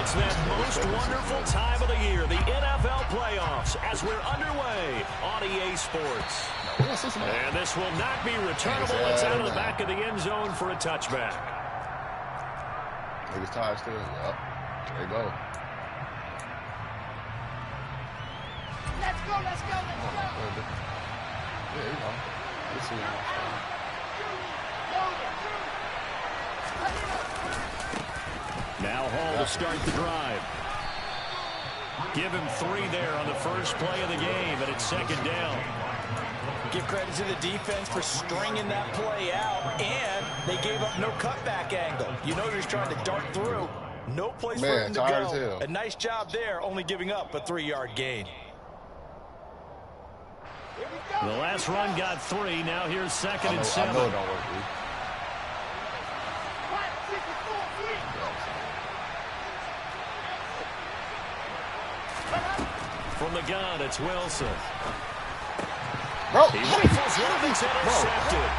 It's that most wonderful time of the year, the NFL playoffs, as we're underway on EA Sports. And this will not be returnable. It's out of the back of the end zone for a touchback. Niggas tired still. Yep. There you go. Let's go, let's go, let's go. There you go. Let's see. Now Hall to start the drive. Give him 3 there on the first play of the game, and it's second down. Give credit to the defense for stringing that play out, and they gave up no cutback angle. You know he's trying to dart through. No place for him to go. A nice job there, only giving up a 3-yard gain. The last run got 3. Now here's second and 7. I know it don't work, dude. From the gun, it's Wilson. Bro. He rifles one, it's intercepted.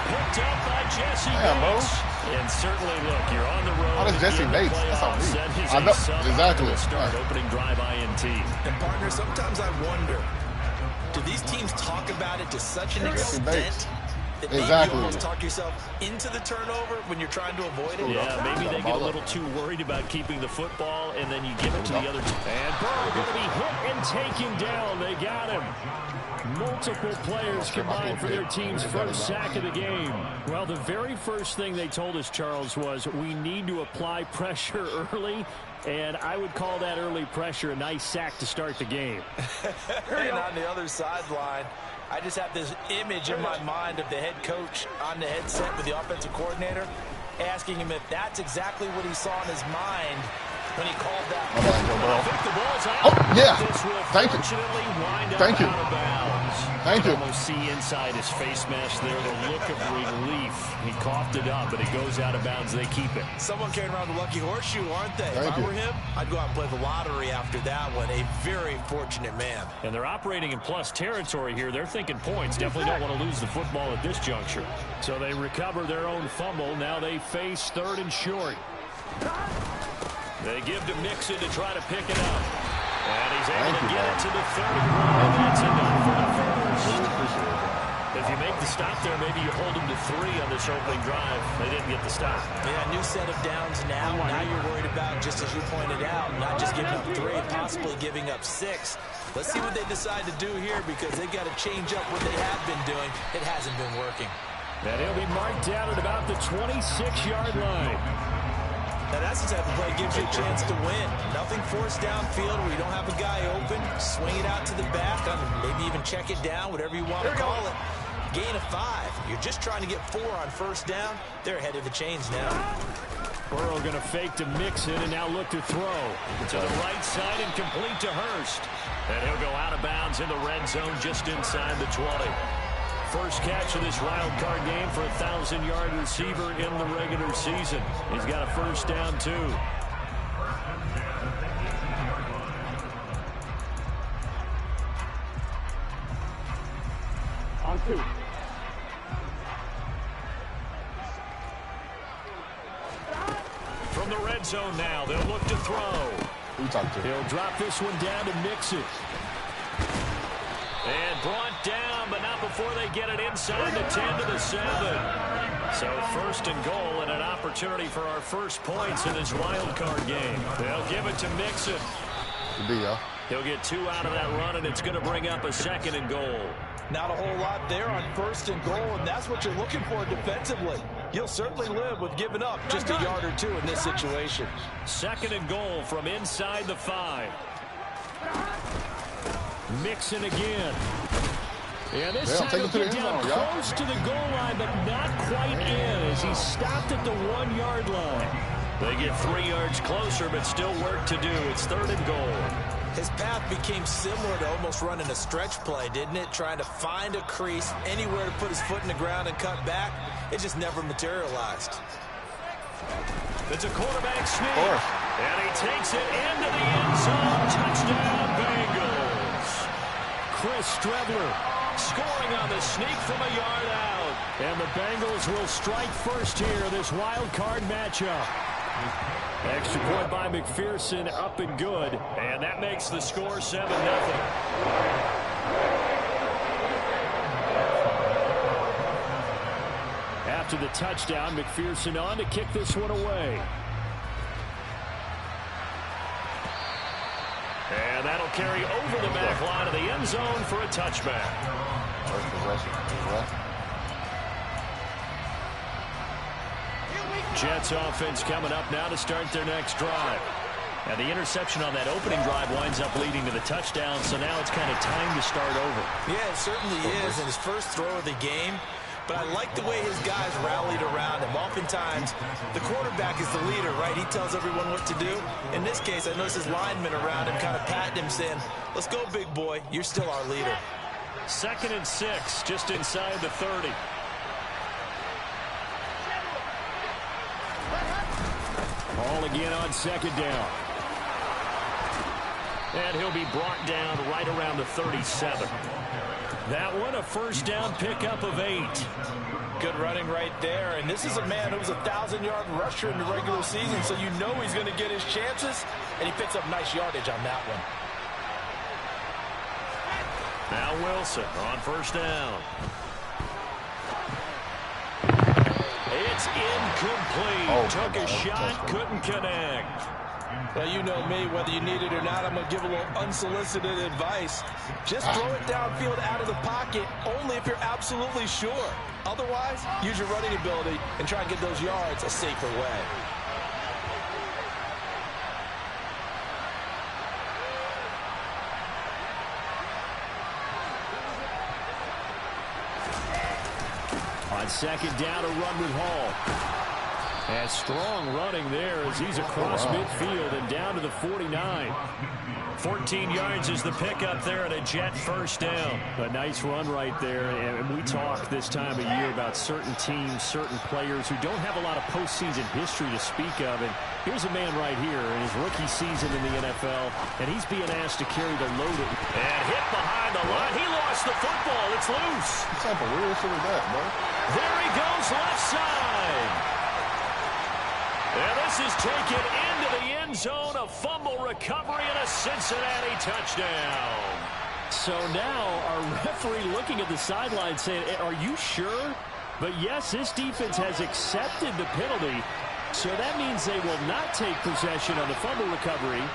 Picked up by Jesse Bates. And certainly, look, you're on the road. How does Jesse Bates? That's on me. I know. Exactly. Start opening drive INT. And partner, sometimes I wonder, do these teams talk about it to such an extent that maybe you almost talk yourself into the turnover when you're trying to avoid it? Yeah, maybe they get a little too worried about keeping the football, and then you give it to the other team. And Burrow going to be hit and taken down. They got him. Multiple players combined for their team's first sack of the game. Well, the very first thing they told us, Charles, was we need to apply pressure early, and I would call that early pressure a nice sack to start the game. And on the other sideline, I just have this image in my mind of the head coach on the headset with the offensive coordinator asking him if that's exactly what he saw in his mind when he called that. I think the ball's out. Oh, yeah. This will Thank you. wind up Thank you. out of bounds. Thank you. Almost see inside his face mask there the look of relief. He coughed it up, but it goes out of bounds. They keep it. Someone carrying around the lucky horseshoe, aren't they? Thank if I were him, I'd go out and play the lottery after that one. A very fortunate man. And they're operating in plus territory here. They're thinking points. Definitely don't want to lose the football at this juncture. So they recover their own fumble. Now they face 3rd and short. They give to Mixon to try to pick it up. And he's able to get it to the 30. And that's enough for the first. If you make the stop there, maybe you hold them to 3 on this opening drive. They didn't get the stop. Yeah, new set of downs now. Now you're worried about, just as you pointed out, not just giving up 3, possibly giving up 6. Let's see what they decide to do here, because they've got to change up what they have been doing. It hasn't been working. And he'll be marked down at about the 26-yard line. Now that's the type of play that gives you a chance to win. Nothing forced downfield where you don't have a guy open. Swing it out to the back, maybe even check it down, whatever you want to call it. Gain of 5. You're just trying to get 4 on first down. They're ahead of the chains now. Burrow going to fake to Mixon and now look to throw. To the right side and complete to Hurst. And he'll go out of bounds in the red zone just inside the 20. First catch of this wild card game for a 1,000-yard receiver in the regular season. He's got a first down, too. On 2. From the red zone now, they'll look to throw. He'll drop this one down to Mixon. And brought down, but not before they get it inside the 10 to the 7. So 1st and goal and an opportunity for our first points in this wild card game. They'll give it to Mixon. He'll get 2 out of that run, and it's going to bring up a 2nd and goal. Not a whole lot there on 1st and goal, and that's what you're looking for defensively. You'll certainly live with giving up just a yard or 2 in this situation. 2nd and goal from inside the 5. Mixon again. And this time he'll get down close to the goal line, but not quite in as he stopped at the 1-yard line. They get 3 yards closer, but still work to do. It's 3rd and goal. His path became similar to almost running a stretch play, didn't it? Trying to find a crease, anywhere to put his foot in the ground and cut back. It just never materialized. It's a quarterback sneak. And he takes it into the end zone. Touchdown, Bengals. Chris Strebler scoring on the sneak from a yard out. And the Bengals will strike first here, this wild card matchup. Extra point by McPherson, up and good. And that makes the score 7-0. After the touchdown, McPherson on to kick this one away. And that'll carry over the back line of the end zone for a touchback. First possession. Jets offense coming up now to start their next drive. Now the interception on that opening drive winds up leading to the touchdown, so now it's kind of time to start over. Yeah, it certainly is in his first throw of the game. But I like the way his guys rallied around him. Oftentimes, the quarterback is the leader, right? He tells everyone what to do. In this case, I noticed his linemen around him kind of patting him, saying, let's go, big boy. You're still our leader. 2nd and 6, just inside the 30. Ball again on 2nd down. And he'll be brought down right around the 37. That one, a first down pickup of 8. Good running right there. And this is a man who was a 1,000-yard rusher in the regular season, so you know he's going to get his chances. And he picks up nice yardage on that one. Now Wilson on first down. It's incomplete. Took a shot, couldn't connect. Well, you know me, whether you need it or not, I'm going to give a little unsolicited advice. Just throw it downfield out of the pocket, only if you're absolutely sure. Otherwise, use your running ability and try and get those yards a safer way. On 2nd down, a run with Hall. And strong running there as he's across midfield and down to the 49. 14 yards is the pickup there and a Jet first down. A nice run right there. And we talk this time of year about certain teams, certain players who don't have a lot of postseason history to speak of. And here's a man right here in his rookie season in the NFL, and he's being asked to carry the load. And hit behind the line. He lost the football. It's loose. What type of weird shit is that, bro? There he goes, left side. And this is taken into the end zone, a fumble recovery and a Cincinnati touchdown. So now our referee looking at the sideline saying, are you sure? But yes, this defense has accepted the penalty. So that means they will not take possession on the fumble recovery.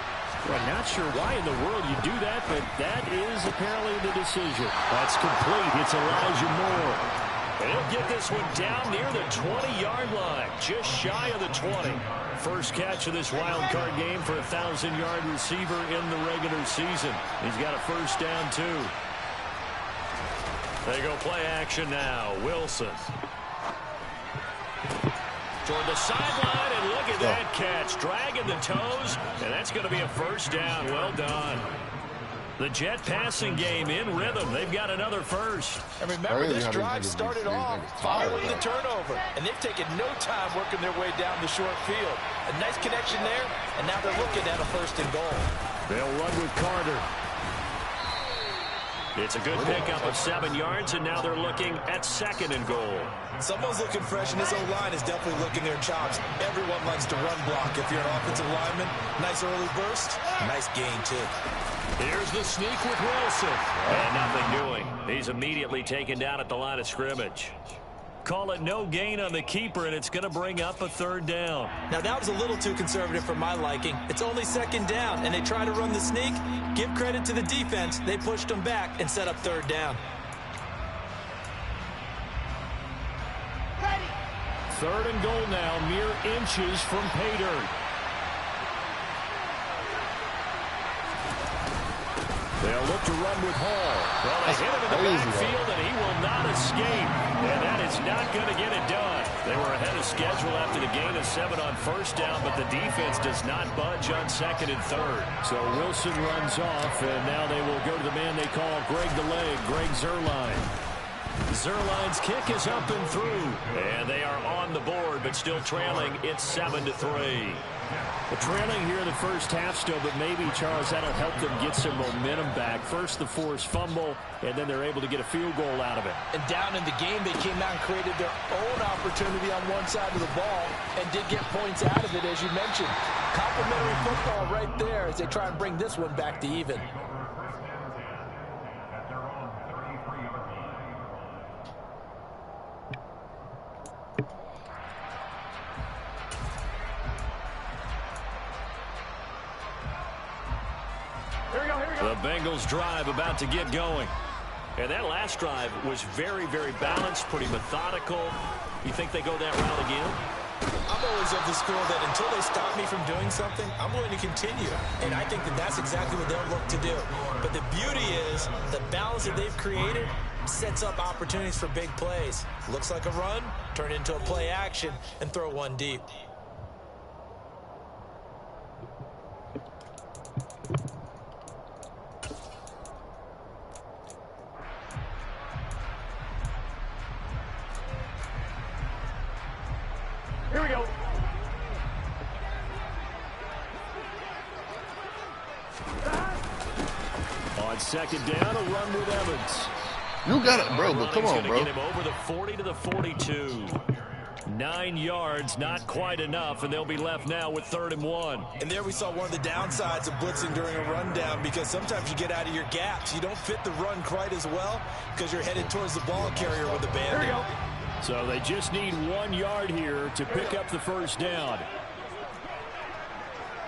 I'm not sure why in the world you do that, but that is apparently the decision. That's complete. It's Elijah Moore. And he'll get this one down near the 20-yard line, just shy of the 20. First catch of this wild card game for a 1,000-yard receiver in the regular season. He's got a first down, too. They go play action now. Wilson. Toward the sideline, and look at that catch. Dragging the toes, and that's going to be a first down. Well done. The Jet passing game in rhythm. They've got another first. And remember, this drive started off following the turnover. And they've taken no time working their way down the short field. A nice connection there, and now they're looking at a 1st and goal. They'll run with Carter. It's a good pickup of 7 yards, and now they're looking at 2nd and goal. Someone's looking fresh, and this O-line is definitely licking their chops. Everyone likes to run block. If you're an offensive lineman, nice early burst, nice gain, too. Here's the sneak with Wilson. And nothing doing. He's immediately taken down at the line of scrimmage. Call it no gain on the keeper, and it's going to bring up a 3rd down. Now, that was a little too conservative for my liking. It's only 2nd down, and they try to run the sneak. Give credit to the defense. They pushed them back and set up 3rd down. 3rd and goal now, mere inches from pay dirt. They'll look to run with Hall. Well, they hit him in the backfield, and he will not escape. And that is not going to get it done. They were ahead of schedule after the gain of 7 on first down, but the defense does not budge on 2nd and 3rd. So Wilson runs off, and now they will go to the man they call Greg the Leg, Greg Zuerlein. Zerline's kick is up and through. And they are on the board, but still trailing. It's 7-3. The trailing here in the first half still, but maybe, Charles, that'll help them get some momentum back. First the forced fumble, and then they're able to get a field goal out of it. And down in the game, they came out and created their own opportunity on one side of the ball and did get points out of it, as you mentioned. Complimentary football right there as they try and bring this one back to even. The Bengals drive about to get going. And that last drive was very, very balanced, pretty methodical. You think they go that route again? I'm always of the school that until they stop me from doing something, I'm going to continue. And I think that that's exactly what they'll look to do. But the beauty is the balance that they've created sets up opportunities for big plays. Looks like a run, turn into a play action, and throw one deep. Here we go. On second down, a run with Evans. You got it, bro, but come on, bro. Get him over the 40 to the 42. 9 yards, not quite enough, and they'll be left now with 3rd and 1. And there we saw one of the downsides of blitzing during a rundown, because sometimes you get out of your gaps. You don't fit the run quite as well because you're headed towards the ball carrier with a band. Here we go. So they just need 1 yard here to pick up the first down.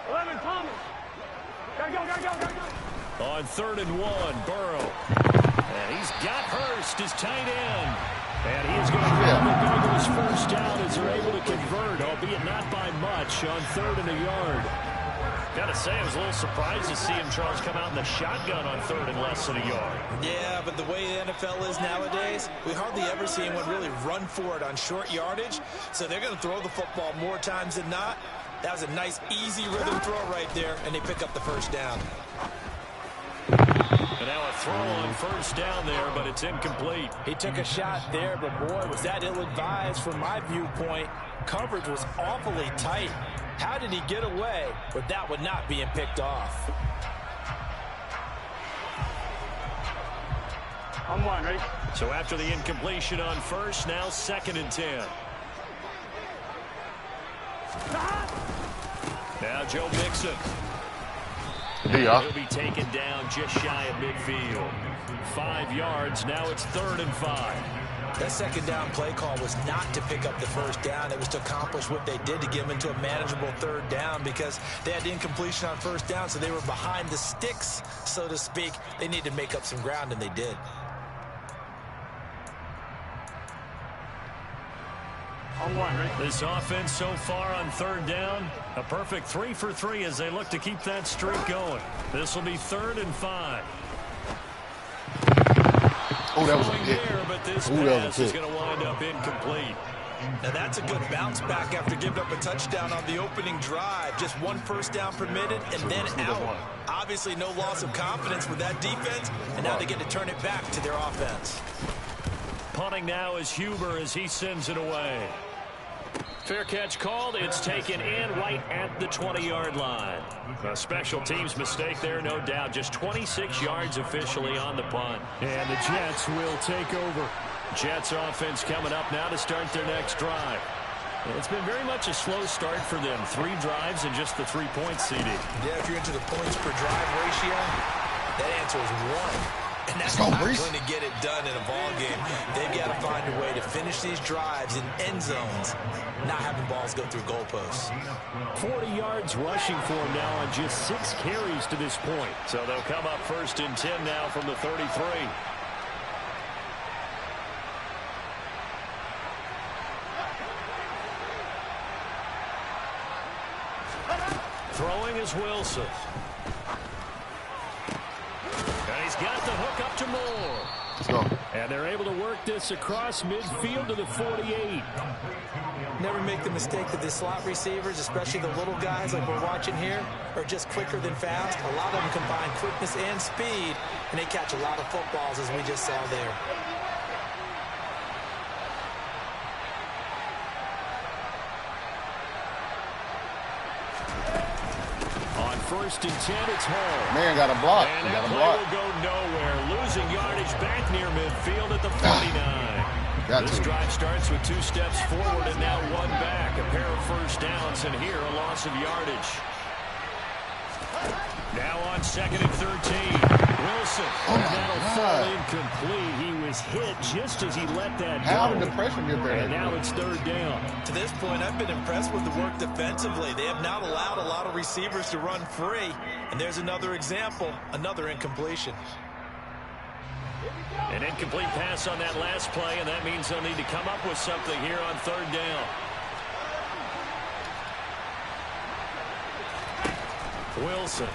11, Thomas. Gotta go. On 3rd and 1, Burrow. And he's got Hurst, his tight end. And he is going to grab the Bengals first down as they're able to convert, albeit not by much, on 3rd and a yard. Got to say, I was a little surprised to see him, Charles, come out in the shotgun on 3rd and less than a yard. Yeah, but the way the NFL is nowadays, we hardly ever see anyone really run for it on short yardage. So they're going to throw the football more times than not. That was a nice, easy rhythm throw right there, and they pick up the first down. And now a throw on first down there, but it's incomplete. He took a shot there, but boy, was that ill-advised from my viewpoint. Coverage was awfully tight. How did he get away with that one not being picked off? On 1, ready? So after the incompletion on first, now 2nd and 10. Now Joe Mixon. He'll be taken down just shy of midfield. 5 yards, now it's 3rd and 5. That second down play call was not to pick up the first down. It was to accomplish what they did to get them into a manageable 3rd down, because they had incompletion on first down, so they were behind the sticks, so to speak. They needed to make up some ground, and they did. On 1, ready? This offense so far on 3rd down, a perfect 3 for 3 as they look to keep that streak going. This will be 3rd and 5. Oh, that was a hit. There, but this pass is going to wind up incomplete. Now that's a good bounce back after giving up a touchdown on the opening drive. Just 1 first down permitted and then out. Obviously no loss of confidence with that defense, and now they get to turn it back to their offense. Punting now is Huber as he sends it away. Fair catch called. It's taken in right at the 20-yard line. A special teams mistake there, no doubt. Just 26 yards officially on the punt. And the Jets will take over. Jets offense coming up now to start their next drive. It's been very much a slow start for them. 3 drives and just the 3-point seeding. Yeah, if you're into the points per drive ratio, that answer is 1. And that's not going to get it done in a ball game. They've got to find a way to finish these drives in end zones, not having balls go through goalposts. 40 yards rushing for him now on just 6 carries to this point. So they'll come up 1st and 10 now from the 33. Throwing is Wilson. And he's got the hook up to Moore. Let's go. And they're able to work this across midfield to the 48. Never make the mistake that the slot receivers, especially the little guys like we're watching here, are just quicker than fast. A lot of them combine quickness and speed, and they catch a lot of footballs, as we just saw there. first and 10, it's Hall. Man, got a block. And He that got a play block. will go nowhere. Losing yardage back near midfield at the 49. This drive starts with 2 steps forward and now 1 back. A pair of first downs, and here a loss of yardage. Now on 2nd and 13. Wilson. Oh, and my that'll God. fall incomplete. He was hit just as he let that How go. did the pressure get there? And now it's 3rd down. To this point, I've been impressed with the work defensively. They have not allowed a lot of receivers to run free. And there's another example, another incompletion. An incomplete pass on that last play, and that means they'll need to come up with something here on 3rd down. Wilson.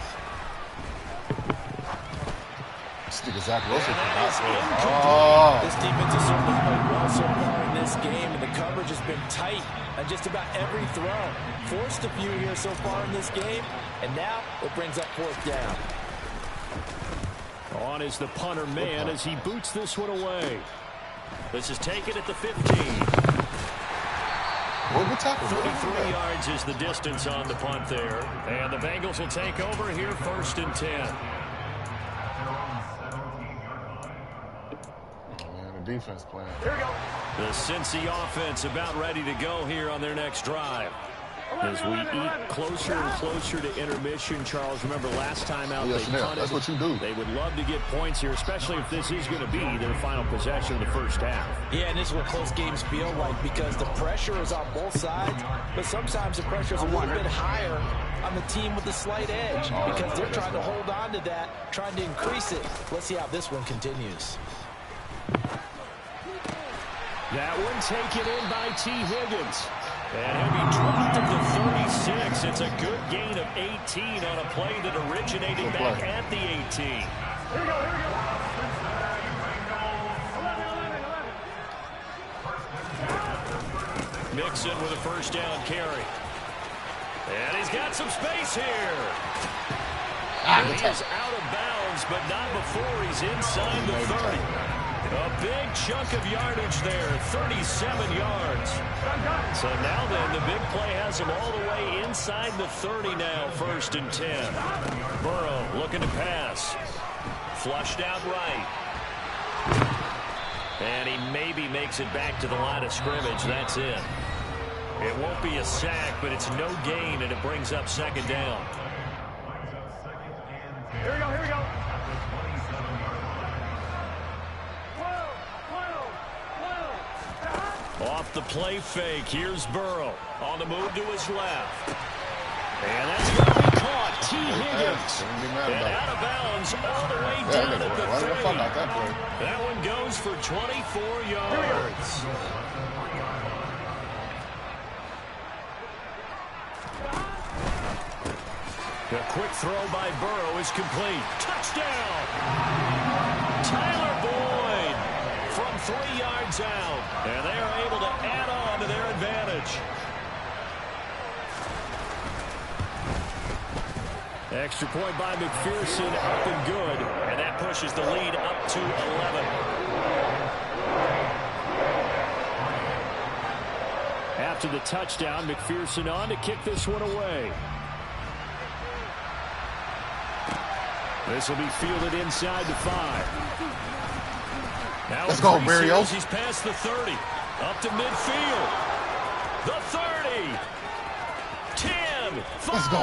Zach Wilson And that is forgot. incomplete. This defense has certainly played well so far in this game, and the coverage has been tight on just about every throw. Forced a few here so far in this game, and now it brings up 4th down. On is the punter man as he boots this one away. This is taken at the 15. What tackle? 43 yards is the distance on the punt there. And the Bengals will take over here 1st and 10. Man, the defense playing. Here we go. The Cincy offense about ready to go here on their next drive. As we eat closer and closer to intermission, Charles, remember last time out Yes, they punted. that's what you do. They would love to get points here, especially if this is going to be their final possession of the first half. Yeah, and this is what close games feel like because the pressure is on both sides, but sometimes the pressure is a little bit higher on the team with the slight edge because they're trying to hold on to that, trying to increase it. Let's see how this one continues. That one taken in by T. Higgins. And he'll be dropped at the 36. It's a good gain of 18 on a play that originated back at the 18. Here we go. Here we go. 11. Mixon with a first down carry. And he's got some space here. And he is out of bounds, but not before he's inside the 30. A big chunk of yardage there, 37 yards. So now then, the big play has him all the way inside the 30 now, 1st and 10. Burrow looking to pass. Flushed out right. And he maybe makes it back to the line of scrimmage. That's it. It won't be a sack, but it's no gain, and it brings up 2nd down. Here we go. Here we go. Off the play fake, here's Burrow. On the move to his left. And that's going to be caught. T. Higgins. And out of bounds all the way down at the 30. That one goes for 24 yards. The quick throw by Burrow is complete. Touchdown! Tyler Boyd from 3 yards out. And they are able to add on to their advantage. Extra point by McPherson, up and good. And that pushes the lead up to 11. After the touchdown, McPherson on to kick this one away. This will be fielded inside the 5. Now let's go, Mario. He's past the 30. Up to midfield. The 30. 10. 5. Let's go.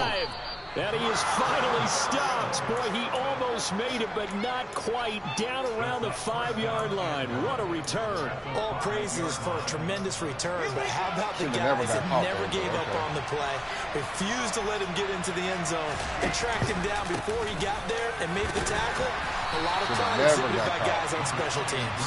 And he is finally stopped. Boy, he almost made it, but not quite. Down around the 5-yard line. What a return. All praises for a tremendous return, but how about the guys that never gave up on the play, refused to let him get into the end zone, and tracked him down before he got there and made the tackle? A lot of pride exhibited by guys on special teams.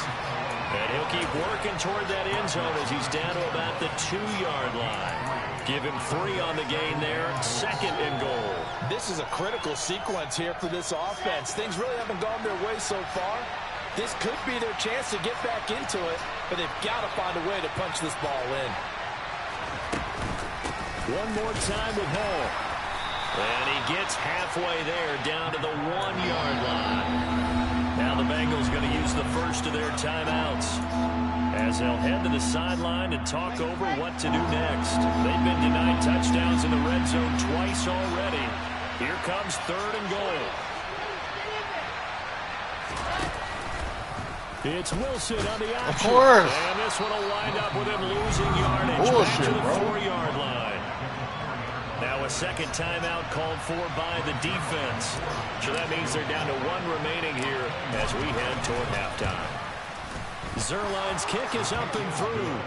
And he'll keep working toward that end zone as he's down to about the 2-yard line. Give him 3 on the gain there. 2nd and goal. This is a critical sequence here for this offense. Things really haven't gone their way so far. This could be their chance to get back into it, but they've got to find a way to punch this ball in. One more time with Hall. And he gets halfway there, down to the 1-yard line. Now the Bengals going to use the first of their timeouts, as they'll head to the sideline and talk over what to do next. They've been denied touchdowns in the red zone twice already. Here comes 3rd and goal. It's Wilson on the option. Of course. And this one will wind up with him losing yardage back to the 4-yard line. Now a second timeout called for by the defense. So that means they're down to 1 remaining here as we head toward halftime. Zerline's kick is up and through.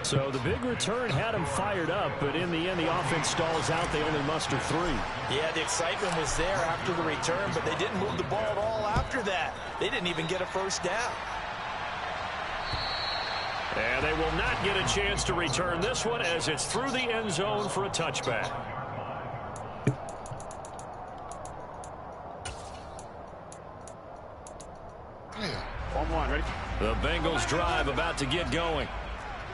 So the big return had him fired up, but in the end the offense stalls out. They only muster 3. Yeah, the excitement was there after the return, but they didn't move the ball at all after that. They didn't even get a first down. And they will not get a chance to return this one as it's through the end zone for a touchback. Form 1, ready? The Bengals drive about to get going.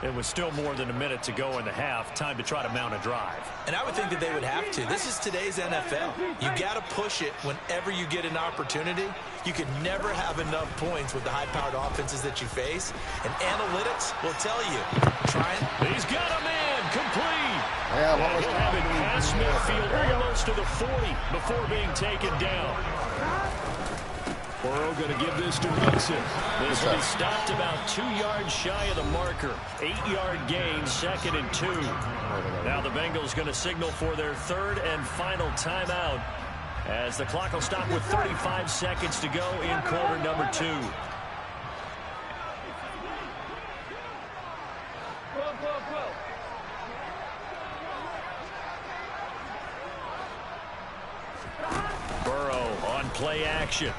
It was still more than a minute to go in the half. Time to try to mount a drive. And I would think that they would have to. This is today's NFL. You got to push it whenever you get an opportunity. You can never have enough points with the high-powered offenses that you face. And analytics will tell you. Trying. He's got a man complete. Yeah, And he'll have it past midfield almost to the 40 before being taken down. Burrow going to give this to Wilson. This will be stopped about 2 yards shy of the marker. 8-yard gain, 2nd and 2. Now the Bengals going to signal for their 3rd and final timeout as the clock will stop with 35 seconds to go in quarter number 2. Burrow on play action.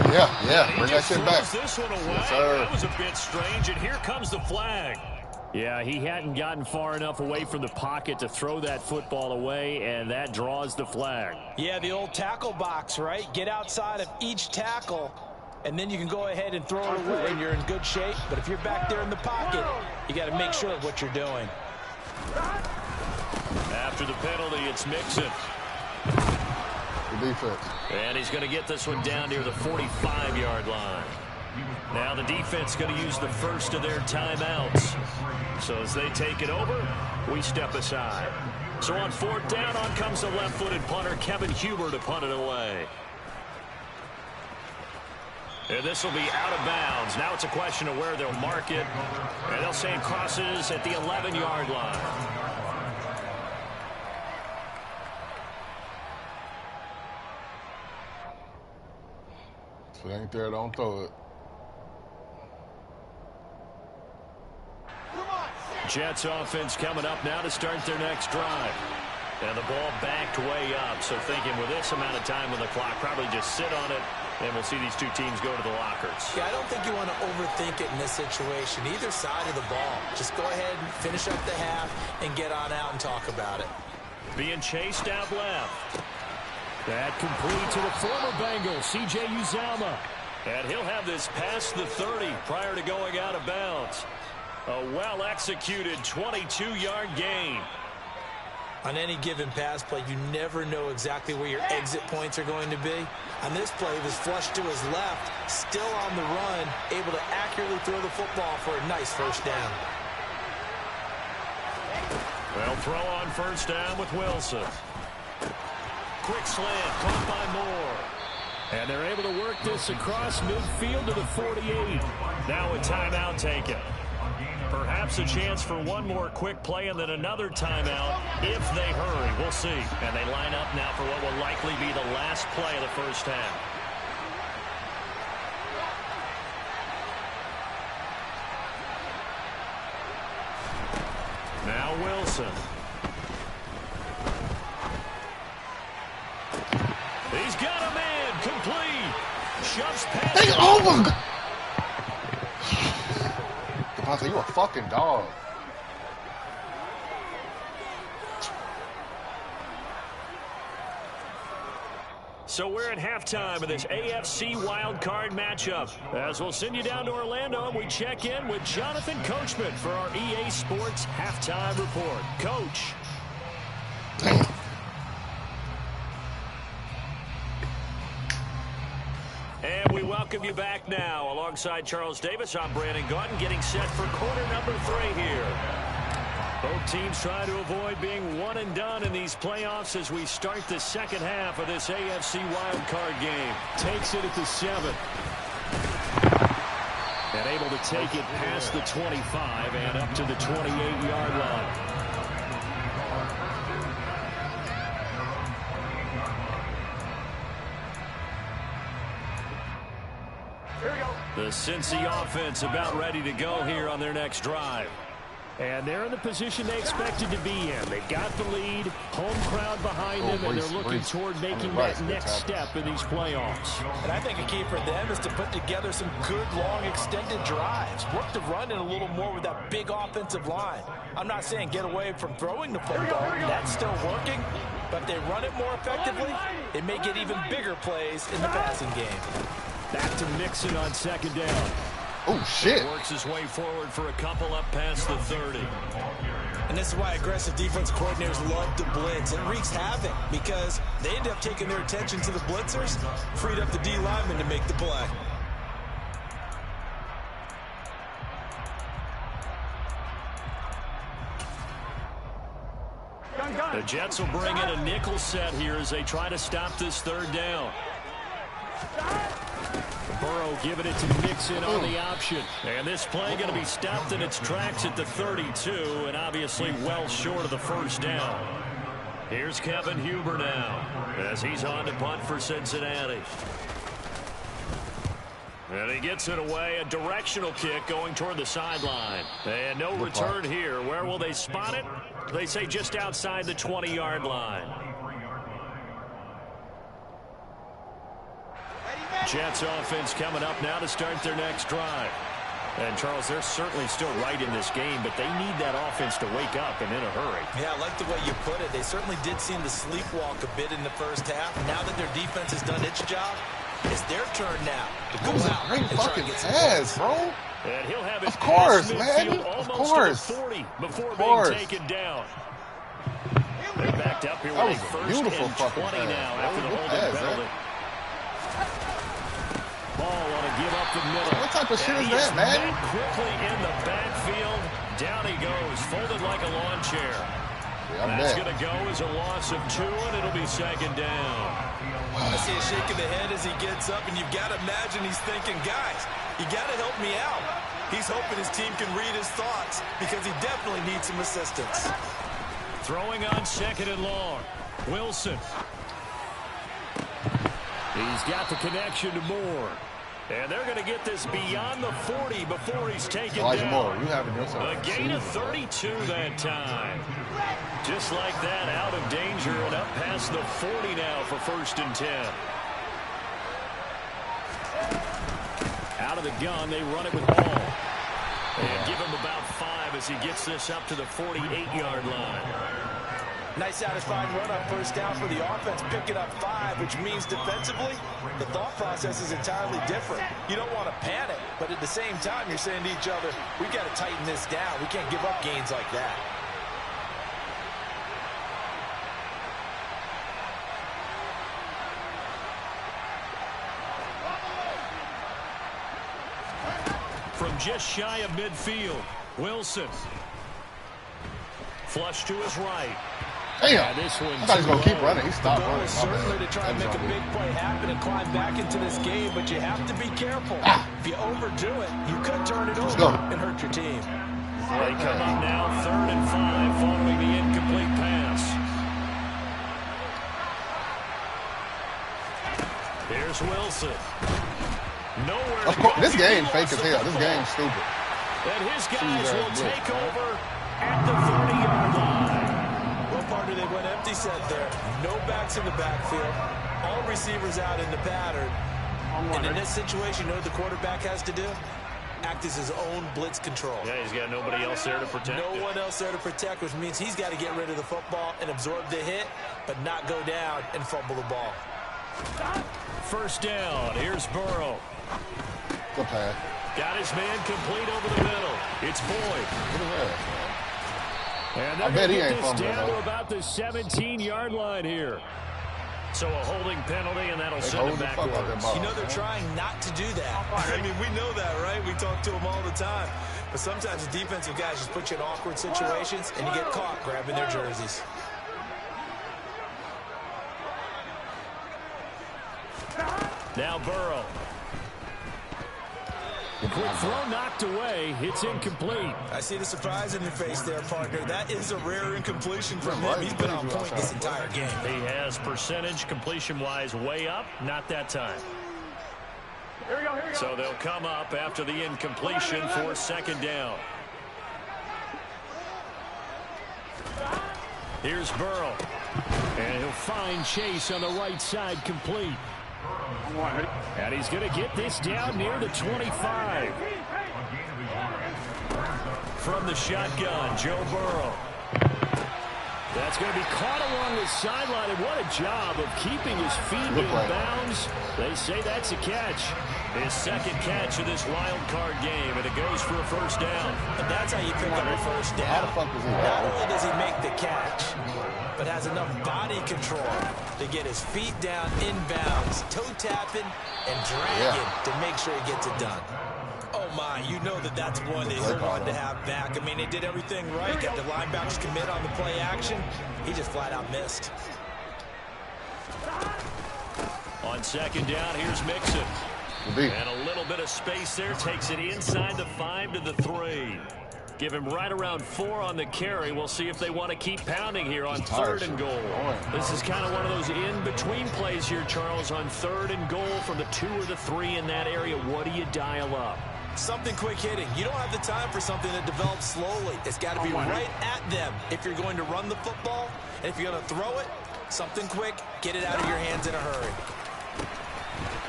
Yeah, bring that shit back. This one away. Yes, sir. That was a bit strange, and here comes the flag. Yeah, he hadn't gotten far enough away from the pocket to throw that football away, and that draws the flag. Yeah, the old tackle box, right? Get outside of each tackle, and then you can go ahead and throw it away, and you're in good shape. But if you're back there in the pocket, you got to make sure of what you're doing. After the penalty, it's Mixon. The defense. And he's going to get this one down near the 45-yard line. Now the defense going to use the first of their timeouts. So as they take it over, we step aside. So on 4th down, on comes the left-footed punter, Kevin Huber, to punt it away. And this will be out of bounds. Now it's a question of where they'll mark it. And they'll say it crosses at the 11-yard line. If it ain't there, don't throw it. Jets offense coming up now to start their next drive. And the ball backed way up. So thinking with this amount of time on the clock, probably just sit on it, and we'll see these two teams go to the lockers. Yeah, I don't think you want to overthink it in this situation. Either side of the ball. Just go ahead and finish up the half and get on out and talk about it. Being chased out left. That complete to the former Bengal, C.J. Uzomah. And he'll have this past the 30 prior to going out of bounds. A well-executed 22-yard gain. On any given pass play, you never know exactly where your exit points are going to be. On this play, he was flushed to his left, still on the run, able to accurately throw the football for a nice first down. Well, throw on first down with Wilson. Quick slant, caught by Moore. And they're able to work this across midfield to the 48. Now a timeout taken. Perhaps a chance for one more quick play and then another timeout if they hurry. We'll see. And they line up now for what will likely be the last play of the first half. Now Wilson. He's got a man complete. Shoves past. Hey, oh my God. Devontae, you a fucking dog. So we're at halftime of this AFC wildcard matchup. As we'll send you down to Orlando, and we check in with Jonathan Coachman for our EA Sports Halftime Report. Coach. Damn. And we welcome you back now. Alongside Charles Davis, I'm Brandon Gauton, getting set for quarter number 3 here. Both teams trying to avoid being one and done in these playoffs as we start the second half of this AFC wildcard game. Takes it at the 7. And able to take it past the 25 and up to the 28-yard line. Here we go. The Cincy offense about ready to go here on their next drive. And they're in the position they expected to be in. They've got the lead, home crowd behind them, and they're looking toward making that next step in these playoffs. And I think a key for them is to put together some good, long, extended drives. Work the run in a little more with that big offensive line. I'm not saying get away from throwing the football. That's still working. But if they run it more effectively, it may get even bigger plays in the passing game. Back to Mixon on second down. Oh, shit. Works his way forward for a couple up past the 30. And this is why aggressive defense coordinators love to blitz. It wreaks havoc because they end up taking their attention to the blitzers, freed up the D lineman to make the play. The Jets will bring in a nickel set here as they try to stop this third down. Burrow giving it to Mixon on the option. And this play going to be stopped in its tracks at the 32, and obviously well short of the first down. Here's Kevin Huber now as he's on to punt for Cincinnati. And he gets it away, a directional kick going toward the sideline. And no return here. Where will they spot it? They say just outside the 20-yard line. Jets offense coming up now to start their next drive. And, Charles, they're certainly still right in this game, but they need that offense to wake up and in a hurry. Yeah, I like the way you put it. They certainly did seem to sleepwalk a bit in the first half. Now that their defense has done its job, it's their turn now to go out and try to get some points. Bro. And he'll have his of course, man. Of course. 40 before being taken down. They're backed up here with a first and 20 now after the holding penalty. Ball on a give up the middle. What type of shit is that, man? Quickly in the backfield. Down he goes, folded like a lawn chair. Yeah, that's going to go as a loss of 2, and it'll be second down. I see a shake of the head as he gets up, and you've got to imagine he's thinking, guys, you got to help me out. He's hoping his team can read his thoughts because he definitely needs some assistance. Throwing on second and long. Wilson. He's got the connection to Moore. And they're going to get this beyond the 40 before he's taken down. Moore, you having yourself a gain of 32 that time. Just like that, out of danger and up past the 40 now for first and 10. Out of the gun, they run it with Ball. And give him about 5 as he gets this up to the 48-yard line. Nice satisfying run on first down for the offense, picking up 5, which means defensively, the thought process is entirely different. You don't want to panic, but at the same time, you're saying to each other, we've got to tighten this down. We can't give up gains like that. From just shy of midfield, Wilson. Flush to his right. Damn, I thought he was going to keep running. He stopped running. The goal is certainly to try and make a big play happen and climb back into this game, but you have to be careful. If you overdo it, you could turn it over and hurt your team. They come up now 3rd and 5 following the incomplete pass. Here's Wilson. Nowhere of course, this game fake as hell. This game's stupid. And his guys will take over at the 30-yard line. Well, partner, they went empty set there. No backs in the backfield. All receivers out in the pattern. And in this situation, you know what the quarterback has to do? Act as his own blitz control. Yeah, he's got nobody else there to protect. No one else there to protect, which means he's got to get rid of the football and absorb the hit, but not go down and fumble the ball. First down. Here's Burrow. Good pass. Got his man complete over the middle. It's Boyd. And I bet he ain't fumbling down to about the 17-yard line here. So a holding penalty, and that'll send him backwards. You know they're trying not to do that. I mean, we know that, right? We talk to them all the time. But sometimes the defensive guys just put you in awkward situations, and you get caught grabbing their jerseys. Now Burrow. Quick throw knocked away. It's incomplete. I see the surprise in your face there, partner. That is a rare incompletion from him. He's been on point this entire game. He has percentage completion-wise way up. Not that time. Here we go. So they'll come up after the incompletion for second down. Here's Burrow. And he'll find Chase on the right side complete. And he's going to get this down near the 25. From the shotgun, Joe Burrow. That's going to be caught along the sideline, and what a job of keeping his feet in bounds. They say that's a catch. His second catch of this wild card game, and it goes for a first down. And that's how you pick up a first down. Not only does he make the catch, but has enough body control to get his feet down in bounds, toe tapping and dragging to make sure he gets it done. Oh my, you know that's one that he'll want to have back. I mean, they did everything right. Got the linebackers commit on the play action. He just flat out missed. On second down, here's Mixon. And a little bit of space there. Takes it inside the 5 to the 3. Give him right around 4 on the carry. We'll see if they want to keep pounding here on 3rd and goal. This is kind of one of those in-between plays here, Charles, on 3rd and goal from the 2 or the 3 in that area. What do you dial up? Something quick hitting. You don't have the time for something that develops slowly. It's got to be right at them if you're going to run the football. And if you're going to throw it, something quick, get it out of your hands in a hurry.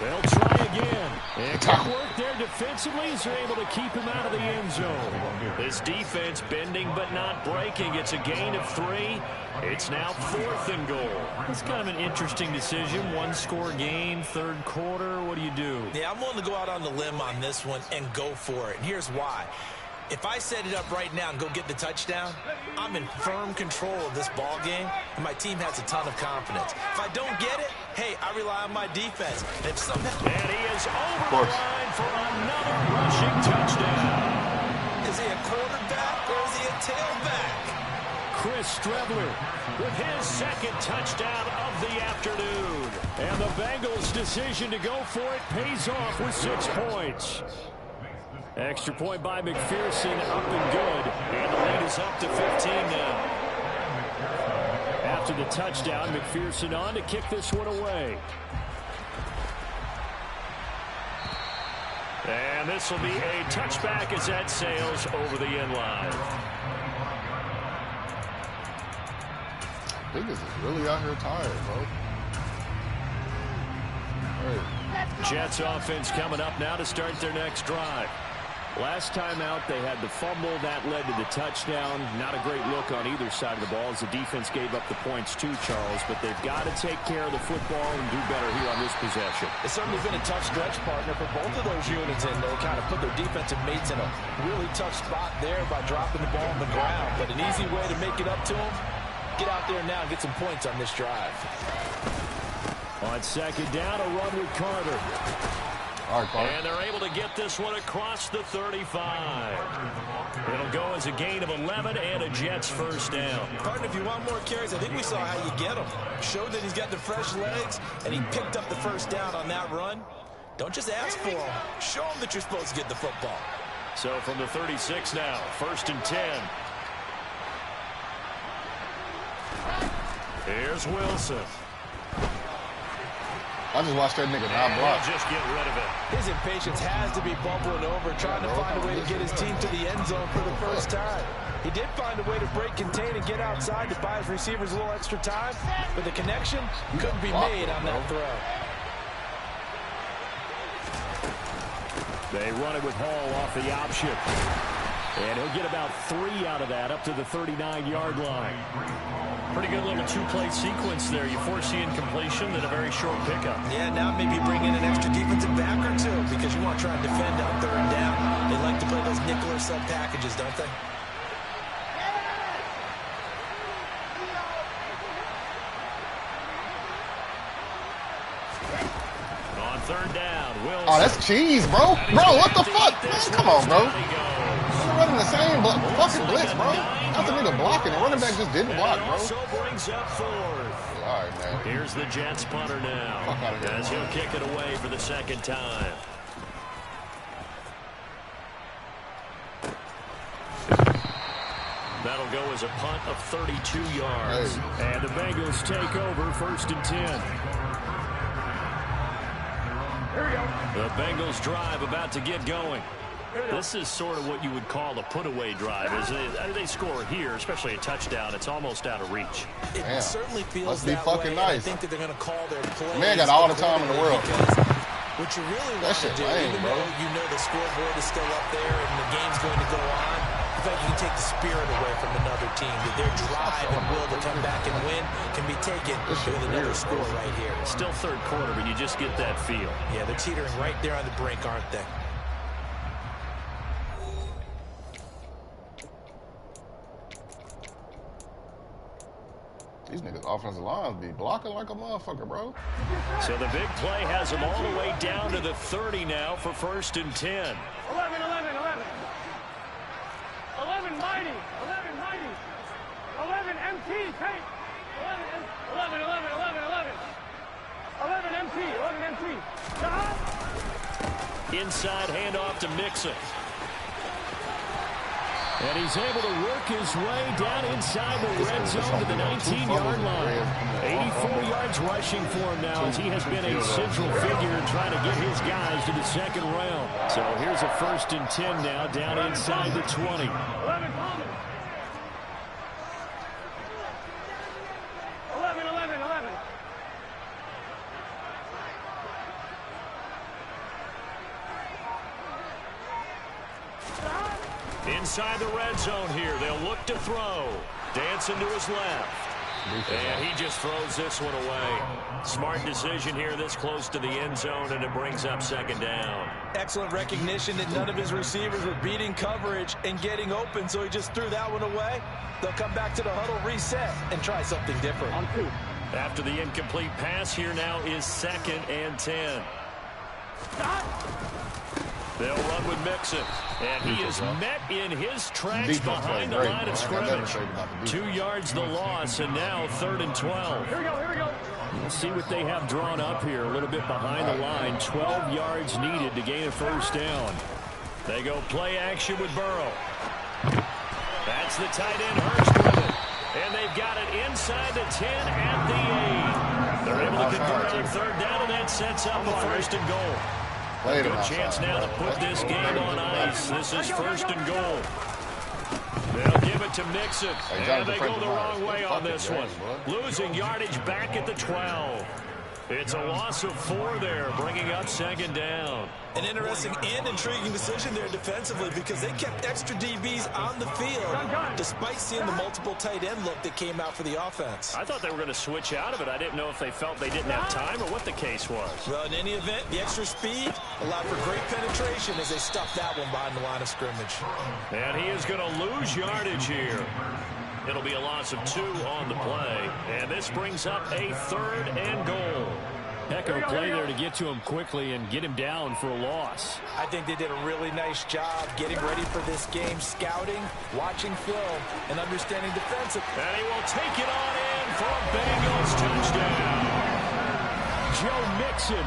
They'll try again. And good work there defensively as they're able to keep him out of the end zone. This defense bending but not breaking. It's a gain of 3. It's now 4th and goal. It's kind of an interesting decision. One-score game, 3rd quarter. What do you do? Yeah, I'm willing to go out on the limb on this one and go for it. And here's why. If I set it up right now and go get the touchdown, I'm in firm control of this ball game, and my team has a ton of confidence. If I don't get it, hey, I rely on my defense. And if somehow... And he is over the line for another rushing touchdown. Is he a quarterback or is he a tailback? Chris Strebler with his second touchdown of the afternoon. And the Bengals' decision to go for it pays off with 6 points. Extra point by McPherson, up and good. And the lead is up to 15 now. After the touchdown, McPherson on to kick this one away. And this will be a touchback as that sails over the end line. Niggas is really out here tired, bro. Hey. Jets offense coming up now to start their next drive. Last time out, they had the fumble. That led to the touchdown. Not a great look on either side of the ball as the defense gave up the points too, Charles. But they've got to take care of the football and do better here on this possession. It's certainly been a tough stretch, partner, for both of those units, and they kind of put their defensive mates in a really tough spot there by dropping the ball on the ground. But an easy way to make it up to them, get out there now and get some points on this drive. On second down, a run with Carter. All right, Carter. And they're able to get this one across the 35. It'll go as a gain of 11 and a Jets first down. Partner, if you want more carries, I think we saw how you get them. Showed that he's got the fresh legs, and he picked up the first down on that run. Don't just ask for them. Show them that you're supposed to get the football. So from the 36 now, 1st and 10. Here's Wilson. I just watched that nigga not block. Just get rid of it. His impatience has to be bubbling over, trying to find a way to get his team to the end zone for the first time. He did find a way to break, contain, and get outside to buy his receivers a little extra time, but the connection couldn't be made on that throw. They run it with Hall off the option. And he'll get about 3 out of that, up to the 39-yard line. Pretty good little 2-play sequence there. You force the incompletion, then a very short pickup. Yeah, now maybe bring in an extra defensive back or 2 because you want to try and defend on 3rd down. They like to play those nickel or sub packages, don't they? On 3rd down, Wilson. Oh, that's cheese, bro. Bro, what the fuck? Man, come on, bro. running the same fucking blitz, bro. That's the nigga blocking. The running back just didn't block, bro. Also brings up fourth. All right, man. Here's the Jets punter now. Fuck out of here, as he'll kick it away for the second time. That'll go as a punt of 32 yards. Hey. And the Bengals take over 1st and 10. The Bengals drive about to get going. This is sort of what you would call a put-away drive. They score here, especially a touchdown, it's almost out of reach. It certainly feels Must be that fucking way. nice. I think that they're going to call their plays. Man got all the time in the world. What you really That want to shit do, lame, even bro. though you know the scoreboard is still up there and the game's going to go on, in fact, you can take the spirit away from another team. That their drive and will to come back and win can be taken with another score right here. Still third quarter, but you just get that feel. Yeah, they're teetering right there on the brink, aren't they? These niggas offensive lines be blocking like a motherfucker, bro. So the big play has them all the way down to the 30 now for 1st and 10. 11, 11, 11. 11 mighty. 11 mighty. 11 MT. Take. 11, 11, 11, 11, 11. 11 MT. 11 MT. Inside handoff to Mixon. And he's able to work his way down inside the red zone to the 19-yard line. 84 yards rushing for him now as he has been a central figure in trying to get his guys to the second round. So here's a 1st and 10 now down inside the 20. 11 common. 11, 11, 11. Inside the red zone here. They'll look to throw. Dancing to his left. And he just throws this one away. Smart decision here this close to the end zone, and it brings up 2nd down. Excellent recognition that none of his receivers were beating coverage and getting open, so he just threw that one away. They'll come back to the huddle, reset, and try something different. After the incomplete pass, here now is 2nd and 10. They'll run with Mixon, and he is met in his tracks behind the line of scrimmage. 2 yards the loss, and now 3rd and 12. Here we go, here we go. We'll see what they have drawn up here, a little bit behind the line. 12 yards needed to gain a 1st down. They go play action with Burrow. That's the tight end, Hurst with it. And they've got it inside the 10 at the 8. They're able to convert on 3rd down, and that sets up a 1st and goal. A good chance now to put this game on ice. This is 1st and goal. They'll give it to Mixon, and they go the wrong way on this one. Losing yardage back at the 12. It's a loss of 4 there, bringing up 2nd down. An interesting and intriguing decision there defensively because they kept extra DBs on the field despite seeing the multiple tight end look that came out for the offense. I thought they were going to switch out of it. I didn't know if they felt they didn't have time or what the case was. Well, in any event, the extra speed allowed for great penetration as they stuffed that one behind the line of scrimmage. And he is going to lose yardage here. It'll be a loss of 2 on the play. And this brings up a 3rd and goal. Echo play there to get to him quickly and get him down for a loss. I think they did a really nice job getting ready for this game, scouting, watching film, and understanding defensive. And he will take it on in for a Bengals touchdown. Joe Mixon,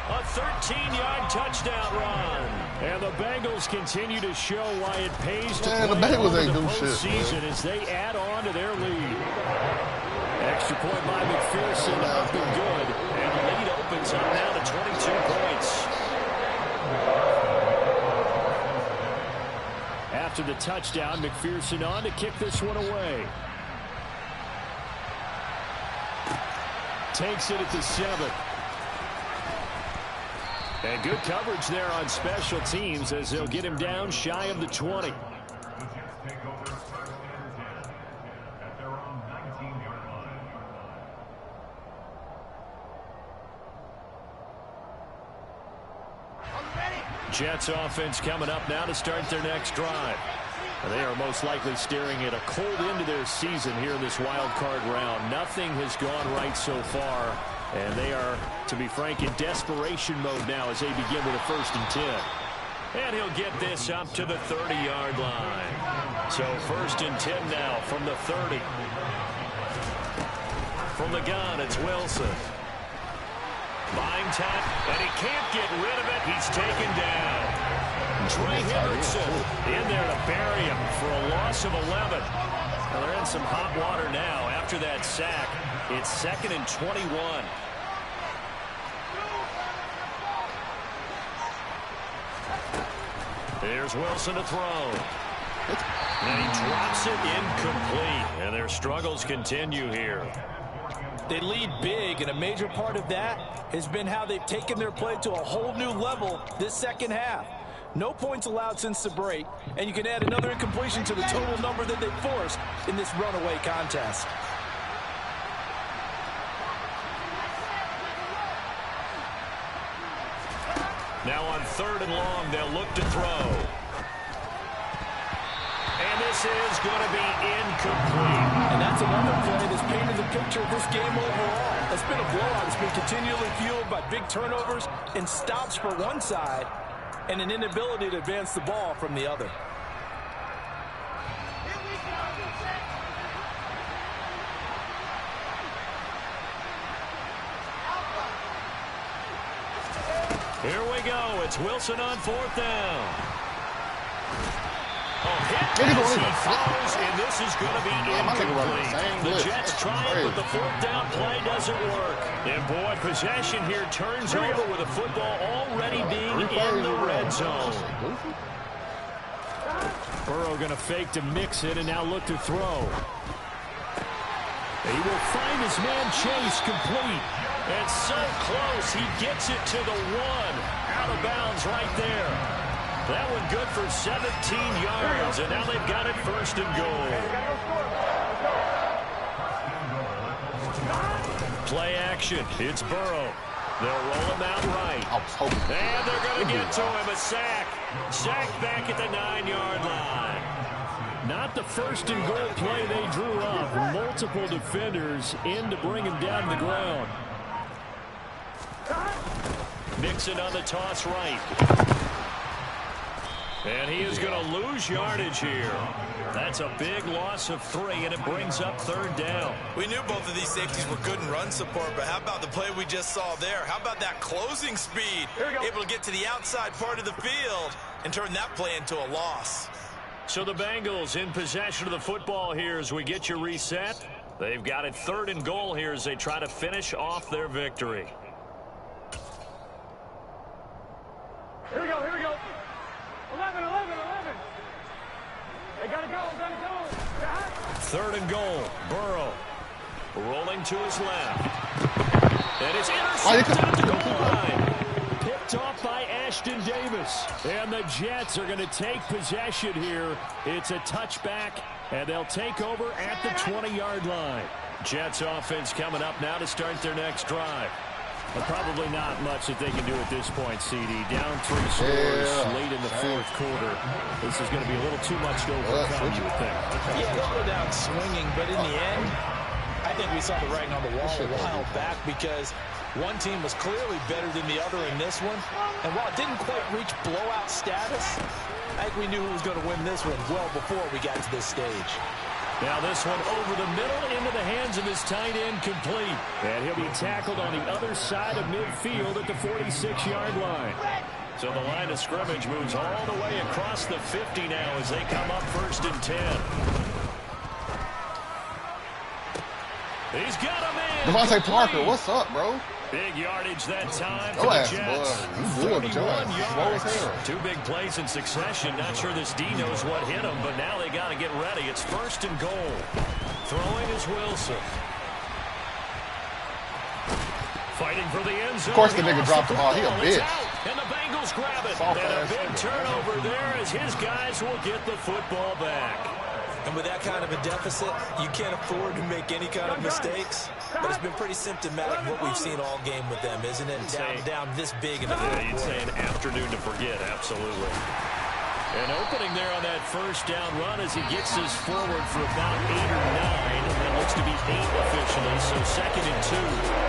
a 13-yard touchdown run. And the Bengals continue to show why it pays to play in the postseason as they add on to their lead. Extra point by McPherson, up and good. And the lead opens up now to 22 points. After the touchdown, McPherson on to kick this one away. Takes it at the 7. And good coverage there on special teams as they'll get him down shy of the 20. Jets offense coming up now to start their next drive. And they are most likely staring at a cold end to their season here in this wild card round. Nothing has gone right so far. And they are, to be frank, in desperation mode now as they begin with a 1st and 10. And he'll get this up to the 30-yard line. So 1st and 10 now from the 30. From the gun, it's Wilson. Buying time, and he can't get rid of it. He's taken down. Trey Hendrickson in there to bury him for a loss of 11. Well, they're in some hot water now after that sack. It's 2nd and 21. Here's Wilson to throw. And he drops it incomplete. And their struggles continue here. They lead big, and a major part of that has been how they've taken their play to a whole new level this second half. No points allowed since the break, and you can add another incompletion to the total number that they forced in this runaway contest. Now on 3rd and long, they'll look to throw. And this is going to be incomplete. And that's another play that's painted the picture of this game overall. It's been a blowout. It's been continually fueled by big turnovers and stops for one side and an inability to advance the ball from the other. Here we go. It's Wilson on 4th down. He throws, and this is going to be incomplete. The Jets try it, but the 4th down play doesn't work. And boy, possession here turns over with the football already being in the red zone. Burrow going to fake to mix it and now look to throw. He will find his man Chase complete. And so close, he gets it to the 1. Out of bounds right there. That one good for 17 yards, and now they've got it 1st and goal. Play action. It's Burrow. They'll roll him out right. And they're going to get to him. A sack. Sacked back at the 9-yard line. Not the 1st and goal play they drew up. Multiple defenders in to bring him down to the ground. Mixon on the toss right. And he is going to lose yardage here. That's a big loss of 3, and it brings up 3rd down. We knew both of these safeties were good in run support, but how about the play we just saw there? How about that closing speed? Able to get to the outside part of the field and turn that play into a loss. So the Bengals in possession of the football here as we get you reset. They've got it 3rd and goal here as they try to finish off their victory. Here we go, here we go. 11, 11, 11. They gotta go, gotta go. 3rd and goal. Burrow rolling to his left. And it's intercepted at the goal line. Picked off by Ashton Davis. And the Jets are going to take possession here. It's a touchback, and they'll take over at the 20-yard line. Jets offense coming up now to start their next drive. But probably not much that they can do at this point, CD. Down 3 scores late in the 4th quarter. This is going to be a little too much to overcome, you would think. Yeah, they'll go down swinging, but in the end, I think we saw the writing on the wall a while back because one team was clearly better than the other in this one. And while it didn't quite reach blowout status, I think we knew who was going to win this one well before we got to this stage. Now this one over the middle into the hands of his tight end complete. And he'll be tackled on the other side of midfield at the 46-yard line. So the line of scrimmage moves all the way across the 50 now as they come up 1st and 10. He's got him in. Devontae Parker, what's up, bro? Big yardage that time for Your the ass, Jets. boy. You good, but your ass slow as hell. 2 big plays in succession. Not sure this D knows what hit him, but now they got to get ready. It's 1st and goal. Throwing is Wilson. Fighting for the end zone. Of course the nigga dropped the ball. He a bitch. And the Bengals grab it. Soft And a ass big nigga. turnover there as his guys will get the football back. And with that kind of a deficit, you can't afford to make any kind of mistakes. But it's been pretty symptomatic what we've seen all game with them, isn't it? Down this big in the fourth you'd say an afternoon to forget, absolutely. And opening there on that 1st down run as he gets us forward for about 8 or 9. And that looks to be 8 officially, so 2nd and 2.